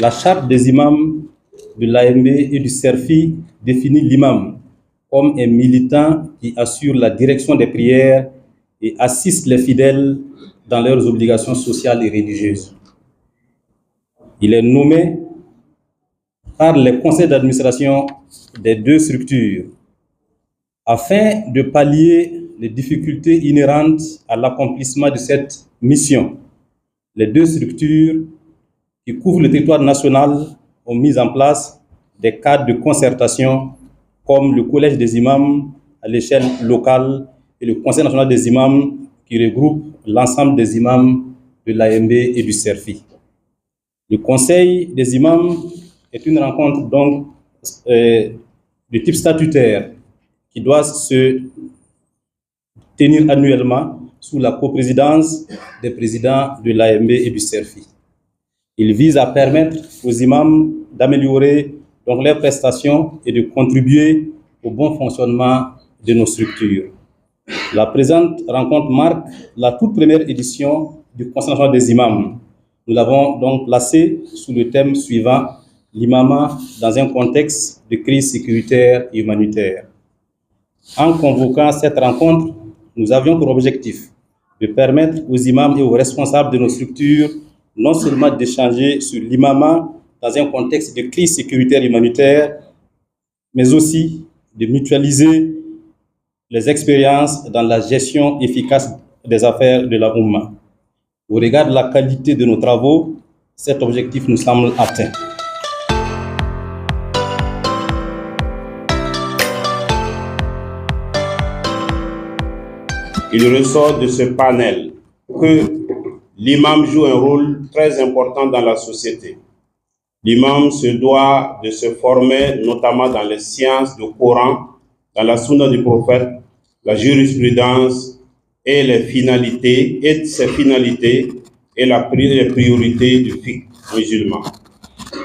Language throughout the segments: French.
La charte des imams de l'AMB et du CERFI définit l'imam comme un militant qui assure la direction des prières et assiste les fidèles dans leurs obligations sociales et religieuses. Il est nommé par les conseils d'administration des deux structures afin de pallier les difficultés inhérentes à l'accomplissement de cette mission. Les deux structures qui couvrent le territoire national ont mis en place des cadres de concertation comme le Collège des imams à l'échelle locale et le Conseil national des imams qui regroupe l'ensemble des imams de l'AMB et du CERFI. Le Conseil des imams est une rencontre donc de type statutaire qui doit se tenir annuellement sous la coprésidence des présidents de l'AMB et du CERFI. Il vise à permettre aux imams d'améliorer donc leurs prestations et de contribuer au bon fonctionnement de nos structures. La présente rencontre marque la toute première édition du Conseil national des imams. Nous l'avons donc placée sous le thème suivant, l'imama dans un contexte de crise sécuritaire et humanitaire. En convoquant cette rencontre, nous avions pour objectif de permettre aux imams et aux responsables de nos structures non seulement d'échanger sur l'imama dans un contexte de crise sécuritaire et humanitaire, mais aussi de mutualiser les expériences dans la gestion efficace des affaires de la Oumma. Au regard de la qualité de nos travaux, cet objectif nous semble atteint. Il ressort de ce panel que l'imam joue un rôle très important dans la société. L'imam se doit de se former notamment dans les sciences du Coran, dans la sunna du prophète, la jurisprudence et les finalités, et ses finalités et les priorités du fiqh musulman.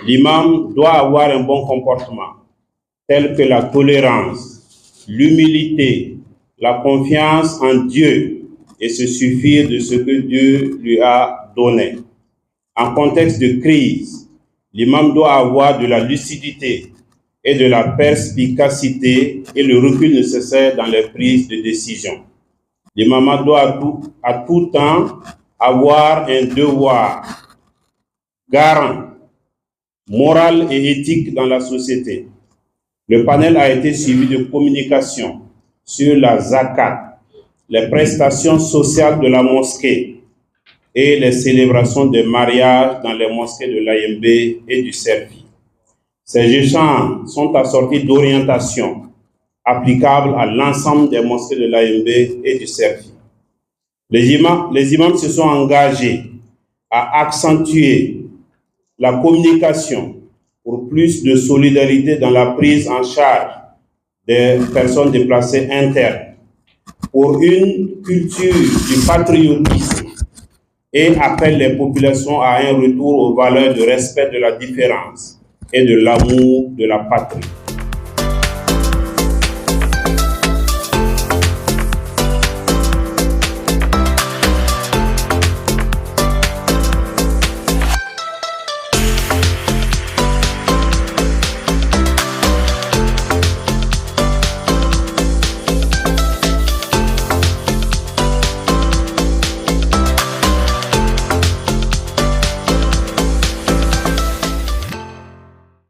L'imam doit avoir un bon comportement, tel que la tolérance, l'humilité, la confiance en Dieu et se suffire de ce que Dieu lui a donné. En contexte de crise, l'imam doit avoir de la lucidité et de la perspicacité et le recul nécessaire dans les prises de décision. L'imam doit à tout temps avoir un devoir garant, moral et éthique dans la société. Le panel a été suivi de communication sur la zakat, les prestations sociales de la mosquée et les célébrations de mariage dans les mosquées de l'AMB et du CERFI. Ces échanges sont assortis d'orientations applicables à l'ensemble des mosquées de l'AMB et du CERFI. Les imams se sont engagés à accentuer la communication pour plus de solidarité dans la prise en charge des personnes déplacées internes, pour une culture du patriotisme et appelle les populations à un retour aux valeurs de respect de la différence et de l'amour de la patrie.